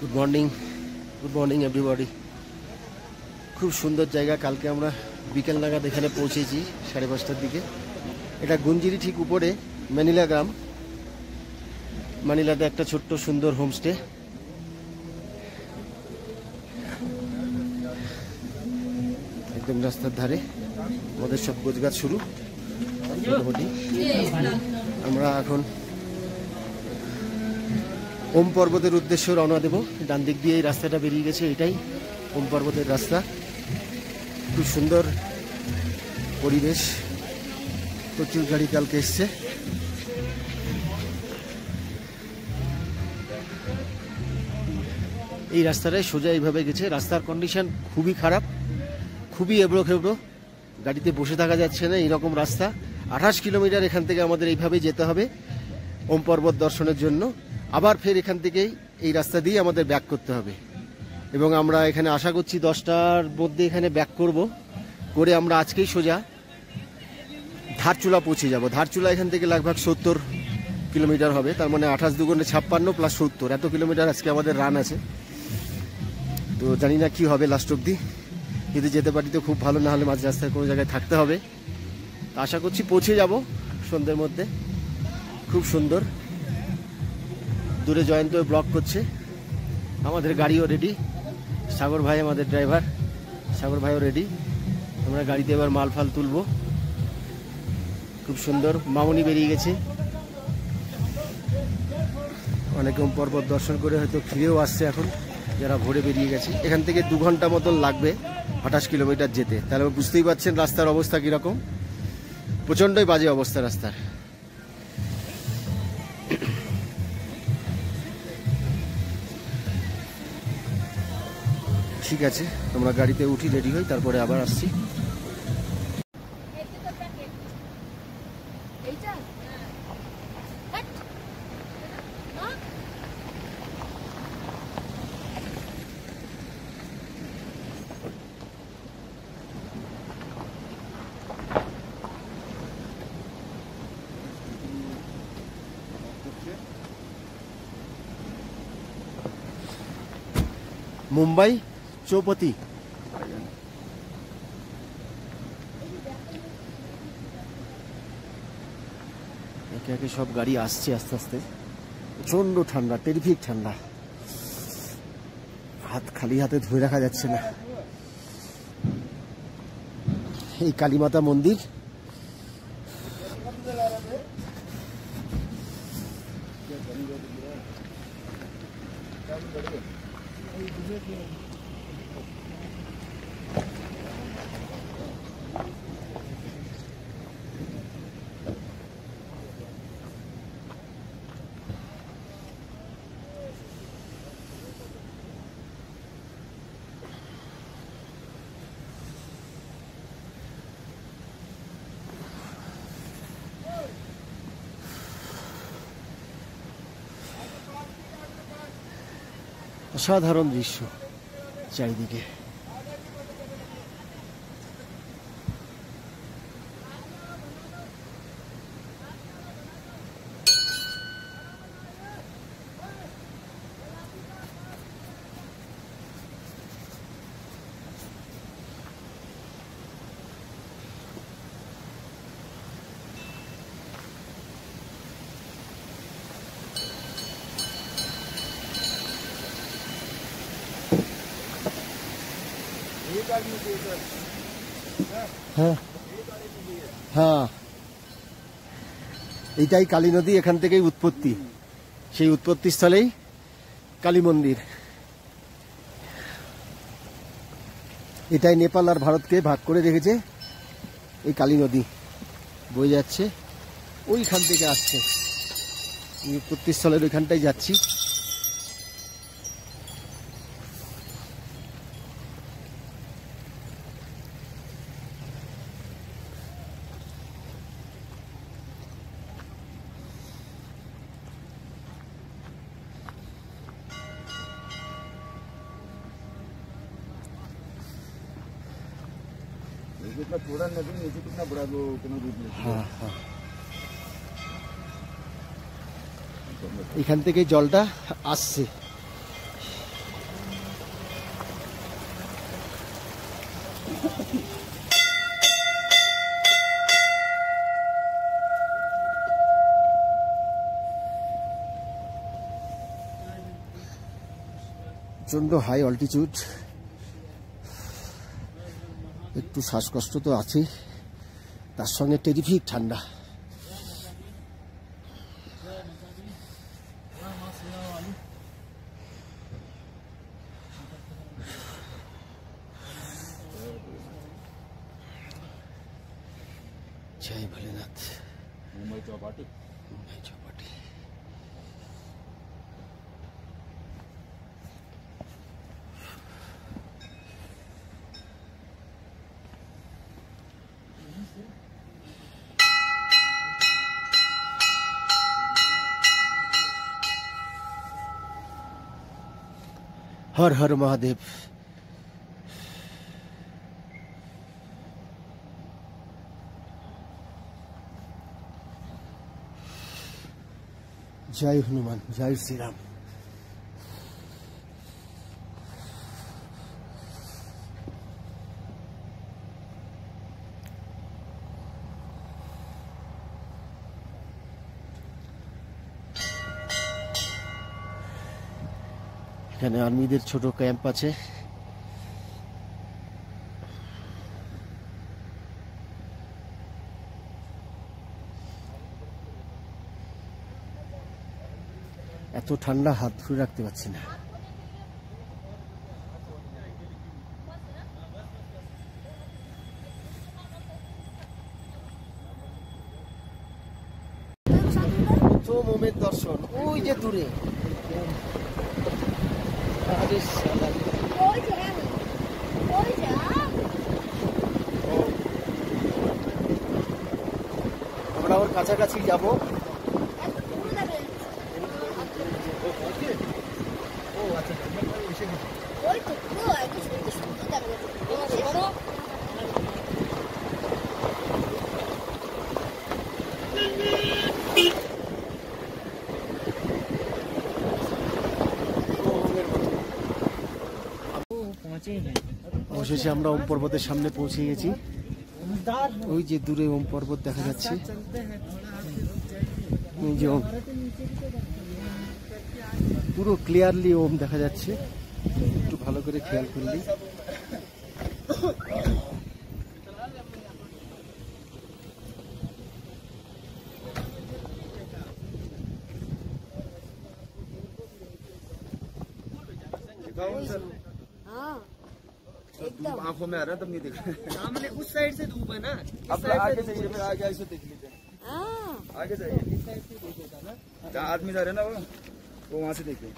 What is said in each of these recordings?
Good morning everybody. খুব সুন্দর জায়গা। কালকে আমরা বিকেল নাগাদ এখানে পৌঁছেছি 5:30টার দিকে। এটা গুঞ্জিরি ঠিক উপরে ম্যানিলা গ্রাম। ম্যানিলাতে একটা ছোট্ট সুন্দর হোমস্টে। একদম রাস্তার ধারে আমাদের সব গোছগাছ শুরু মোটামুটি। আমরা এখন ওম পর্বতের উদ্দেশ্যে রওনা দেব। ডান দিক দিয়ে এই রাস্তাটা বেরিয়ে গেছে, এটাই ওম পর্বতের রাস্তা। খুব সুন্দর পরিবেশ, প্রচুর গাড়ি কালকে এসছে। এই রাস্তাটায় সোজা এইভাবে গেছে। রাস্তার কন্ডিশন খুবই খারাপ, খুবই এবড়ো খেবড়ো, গাড়িতে বসে থাকা যাচ্ছে না। এইরকম রাস্তা 28 কিলোমিটার এখান থেকে আমাদের এইভাবে যেতে হবে ওম পর্বত দর্শনের জন্য। আবার ফের এখান থেকেই এই রাস্তা দিয়ে আমাদের ব্যাক করতে হবে এবং আমরা এখানে আশা করছি 10টার মধ্যে এখানে ব্যাক করে আমরা আজকেই সোজা ধারচুলা পৌঁছে যাব। ধারচুলা এখান থেকে লাগভাগ 70 কিলোমিটার হবে, তার মানে 28 দুগুণে 56 প্লাস 70, এত কিলোমিটার আজকে আমাদের রান আছে। তো জানি না কি হবে লাস্ট অব্দি, যদি যেতে পারি তো খুব ভালো, না হলে মাঝ রাস্তায় কোনো জায়গায় থাকতে হবে। আশা করছি পৌঁছে যাব সন্ধ্যের মধ্যে। খুব সুন্দর। দূরে জয়ন্ত ব্লক করছে। আমাদের গাড়িও রেডি, সাগর ভাই আমাদের ড্রাইভার, সাগর ভাইও রেডি। আমরা গাড়িতে এবার মাল ফাল তুলব। খুব সুন্দর। মামুনি বেরিয়ে গেছে। অনেকে ওম পর্বত দর্শন করে হয়তো ফিরেও আসছে এখন, যারা ভোরে বেরিয়ে গেছে। এখান থেকে 2 ঘন্টা মতন লাগবে 28 কিলোমিটার যেতে। তাহলে বুঝতেই পারছেন রাস্তার অবস্থা কীরকম। প্রচণ্ডই বাজে অবস্থা রাস্তার। ঠিক আছে, আমরা গাড়িতে উঠি, রেডি হই, তারপরে আবার আসছি। মুম্বাই চৌপতি। একে একে সব গাড়ি আসছে আস্তে আস্তে। প্রচন্ড ঠান্ডা, টেরিফিক ঠান্ডা। হাত খালি হাতে ধরে রাখা যাচ্ছে না। এই কালীমাতা মন্দির। অসাধারণ দৃশ্য চারিদিকে। হ্যাঁ হ্যাঁ, এইটাই কালী নদী। এখান থেকেই উৎপত্তি। সেই উৎপত্তি স্থলেই কালী মন্দির। এটাই নেপাল আর ভারতকে ভাগ করে রেখেছে। এই কালী নদী বয়ে যাচ্ছে, ওইখান থেকে আসছে। উৎপত্তি স্থলের ওইখানটাই যাচ্ছি। कितना थोड़ा नदी नीचे कितना बड़ा वो रूप में। हाँ हाँ, এখান থেকে জলটা আসছে। প্রচন্ড হাই অল্টিটিউড, একটু শ্বাসকষ্ট তো আছেই, তার সঙ্গে টেরিফিক ঠান্ডা। জয় ভোলেনাথ। মুম্বাই চৌপাটি। हर हर महादेव। जय हनुमान, जय श्री राम। এখানে আর্মিদের ছোট ক্যাম্প আছে। এত ঠান্ডা হাত ধরে রাখতে পারছি না। প্রথম ওমের দর্শন ওই যে দূরে। আমরা ওর কাছাকাছি যাবো। অবশেষে আমরা ওম পর্বতের সামনে পৌঁছে গেছি। ওই যে দূরে ওম পর্বত দেখা যাচ্ছে। এই যে ওম, পুরো ক্লিয়ারলি ওম দেখা যাচ্ছে, একটু ভালো করে খেয়াল করলি। धूप आंखों में आ रहा है तब नहीं देख सामने उस साइड से धूप है ना, अब आगे जाइए, फिर आगे ऐसे देख लीजिए। आगे जाइए, इस साइड से देखेगा ना, जहाँ आदमी जा रहे हैं ना वो वहाँ से देखिए।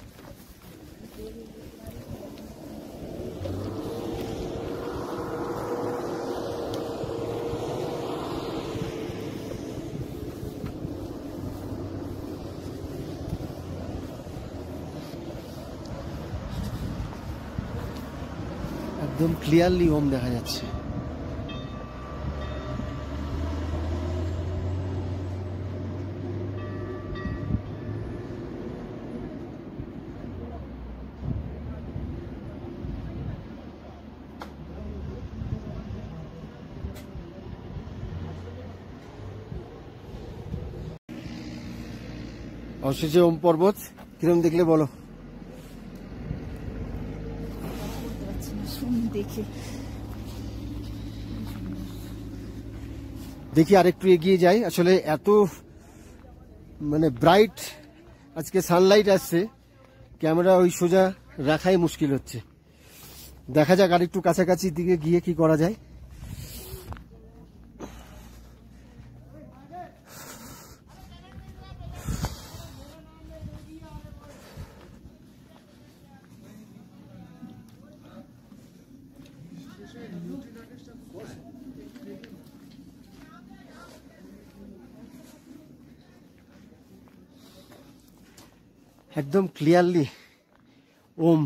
একদম ক্লিয়ারলি ওম দেখা যাচ্ছে। অবশেষে ওম পর্বত কিরম দেখলে বলো? দেখি আরেকটু এগিয়ে যাই। আসলে এত মানে ব্রাইট আজকে সানলাইট আসছে, ক্যামেরা ওই সোজা রাখাই মুশকিল হচ্ছে। দেখা যাক আরেকটু কাছাকাছি দিকে গিয়ে কি করা যায়। একদম ক্লিয়ারলি ওম।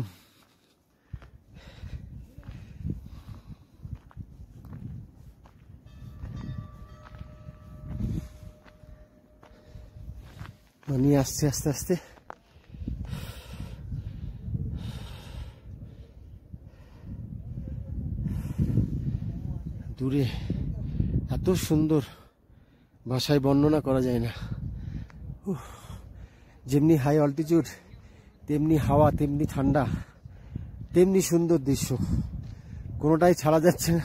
মানে আসছে আস্তে আস্তে। দূরে এত সুন্দর, ভাষায় বর্ণনা করা যায় না। যেমনি হাই অল্টিটিউড তেমনি হাওয়া, তেমনি ঠান্ডা, তেমনি সুন্দর দৃশ্য, কোনোটাই ছাড়া যাচ্ছে না।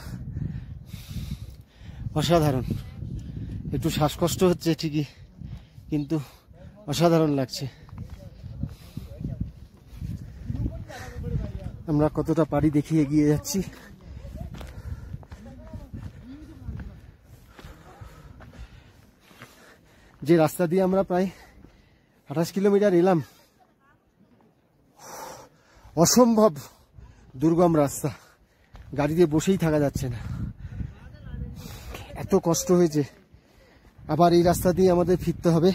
অসাধারণ। একটু শ্বাসকষ্ট হচ্ছে ঠিকই, কিন্তু অসাধারণ লাগছে। আমরা কতটা পারি দেখি এগিয়ে যাচ্ছি। যে রাস্তা দিয়ে আমরা প্রায় 28 কিলোমিটার এলাম, অসম্ভব দুর্গম রাস্তা, গাড়িতে বসেই থাকা যাচ্ছে না, এত কষ্ট হয়েছে। আবার এই রাস্তা দিয়ে আমাদের ফিরতে হবে।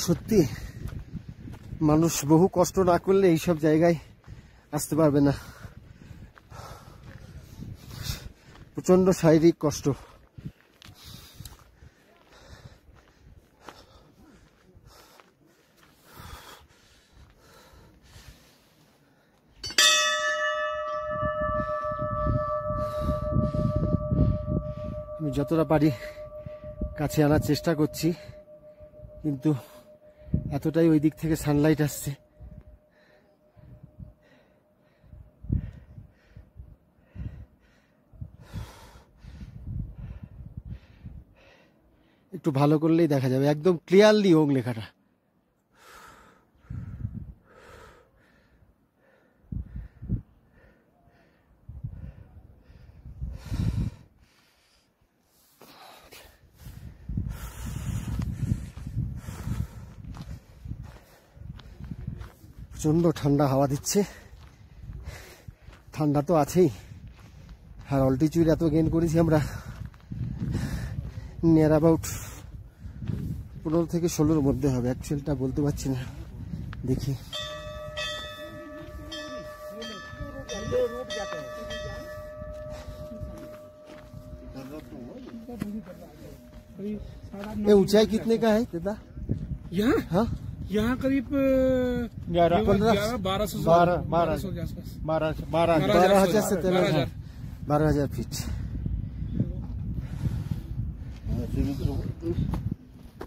সত্যি মানুষ বহু কষ্ট না করলে এইসব জায়গায় আসতে পারবে না। প্রচন্ড শারীরিক কষ্ট। আমি যতটা পারি কাছে আনার চেষ্টা করছি, কিন্তু এতটাই ওই দিক থেকে সানলাইট আসছে। একটু ভালো করলেই দেখা যাবে, একদম ক্লিয়ারলি ওং লেখাটা। প্রচন্ড ঠান্ডা হাওয়া দিচ্ছে, ঠান্ডা তো আছেই। আর অল্টিটিউড এত গেইন করেছি আমরা, নিয়ার অ্যাবাউট 15 থেকে 16-র মধ্যে হবে, অ্যাকচুয়ালটা বলতে পারছি না, দেখি। ये ऊंचाई कितने का है दादा यहाँ? हाँ, यहाँ करीब 1200 के आसपास। 12,000 से 13,000, 12,000 फीट।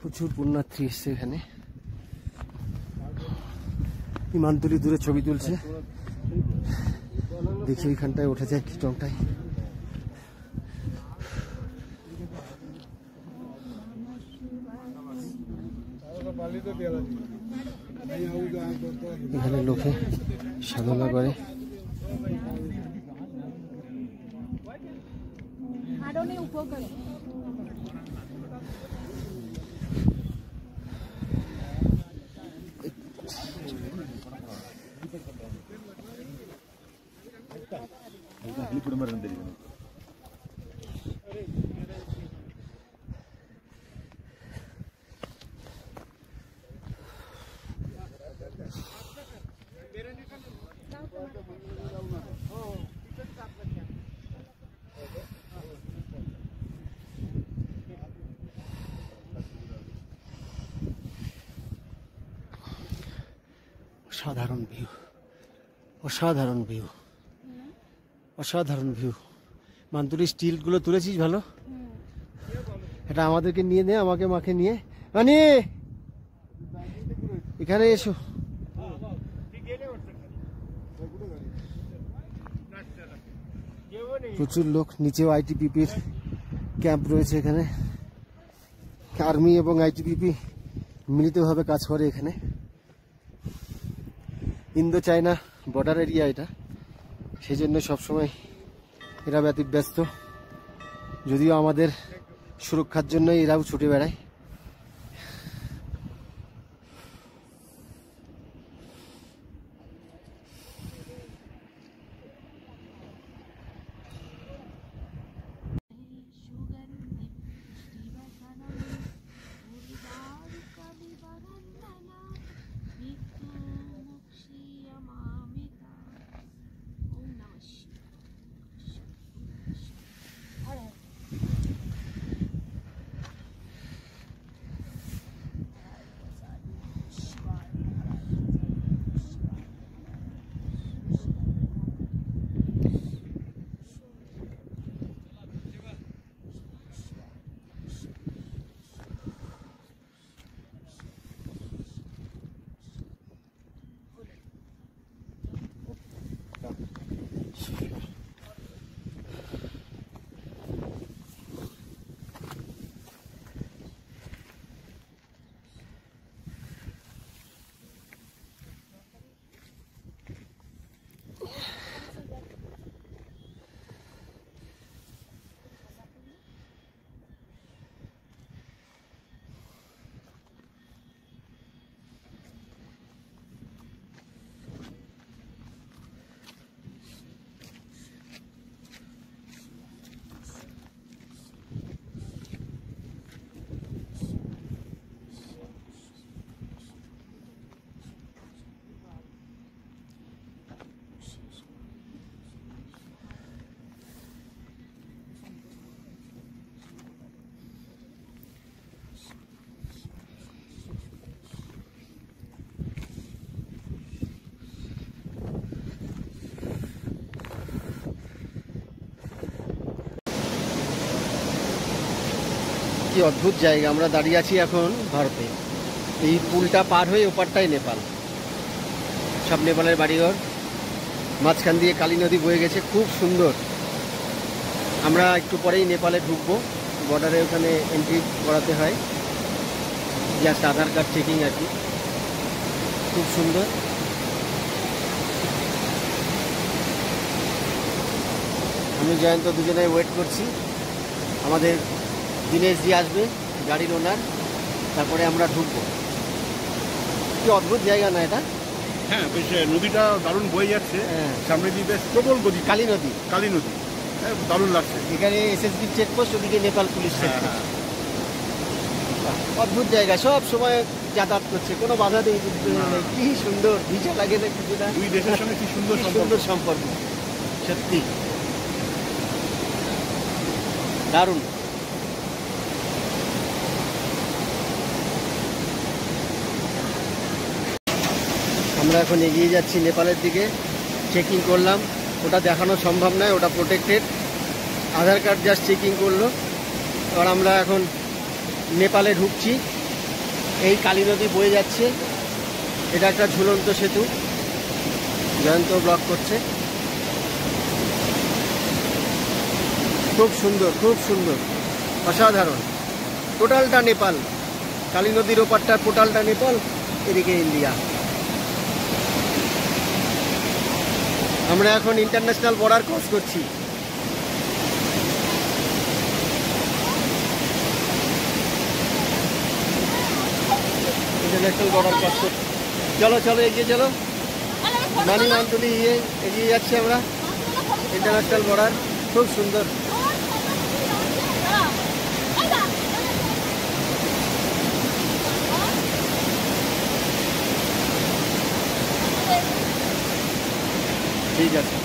প্রচুর পুণ্যার্থী এসছে এখানে। বিমানতুলি দূরে ছবি তুলছে, দেখি ওইখানটায় উঠে যায় কিটংটায়। এখানে লোকে সাধনা করে। অসাধারণ ভিউ, অসাধারণ ভিউ, অসাধারণ ভিউ। মান্তুরি স্টিল গুলো তুলেছিস ভালো। এটা আমাদেরকে নিয়ে নে, আমাকে মাকে নিয়ে। মানে এখানে এসো। প্রচুর লোক, নিচেও আইটিবিপির ক্যাম্প রয়েছে এখানে। আর্মি এবং আইটিবিপি মিলিতভাবে কাজ করে এখানে। ইন্দো চায়না বর্ডার এরিয়া এটা, সেই জন্য সবসময় এরা ব্যস্ত, যদিও আমাদের সুরক্ষার জন্যই এরাও ছুটে বেড়ায়। কি অদ্ভুত জায়গা, আমরা দাঁড়িয়ে আছি এখন ভারতে। এই পুলটা পার হয়ে ওপারটাই নেপাল, সব নেপালের বাড়িঘর, মাঝখান দিয়ে কালী নদী বয়ে গেছে, খুব সুন্দর। আমরা একটু পরেই নেপালে ঢুকবো, বর্ডারে ওখানে এন্ট্রি করাতে হয়, জাস্ট আধার কার্ড চেকিং আর কি। খুব সুন্দর। আমি জয়ন্ত দুজনে ওয়েট করছি, আমাদের দিনেশজি আসবে, গাড়ির ওনার, তারপরে আমরা ঢুকবো। কি অদ্ভুত জায়গা না এটা? হ্যাঁ, বেশ নদীটা দারুণ বয়ে যাচ্ছে, হ্যাঁ। সামনে দিয়ে বেশ প্রবল গতি, কালী নদী, কালী নদী, হ্যাঁ, দারুণ লাগছে। এখানে এসএসবি চেকপোস্ট, ওদিকে নেপাল পুলিশ হ্যাঁ, চেকপোস্ট। হ্যাঁ। অদ্ভুত জায়গা, সব সময় যাতায়াত করছে, কোনো বাধা নেই। কি সুন্দর, ভিজা লাগে না কিছু না? দুই দেশের সঙ্গে কি সুন্দর কি সম্পর্ক। সুন্দর সম্পর্ক, সত্যি দারুণ। আমরা এখন এগিয়ে যাচ্ছি নেপালের দিকে। চেকিং করলাম, ওটা দেখানো সম্ভব নয়, ওটা প্রোটেক্টেড। আধার কার্ড জাস্ট চেকিং করলো। এবার আমরা এখন নেপালে ঢুকছি। এই কালী নদী বয়ে যাচ্ছে, এটা একটা ঝুলন্ত সেতু, জয়ন্ত ব্লক করছে। খুব সুন্দর, খুব সুন্দর, অসাধারণ। টোটালটা নেপাল, কালী নদীর ওপারটা টোটালটা নেপাল, এদিকে ইন্ডিয়া। আমরা এখন ইন্টারন্যাশনাল বর্ডার ক্রস করছি। ইন্টারন্যাশনাল বর্ডার ক্রস করছি। চলো চলো এগিয়ে চলো, মানি মান্টুলি এগিয়ে যাচ্ছি আমরা। ইন্টারন্যাশনাল বর্ডার খুব সুন্দর। ঠিক আছে।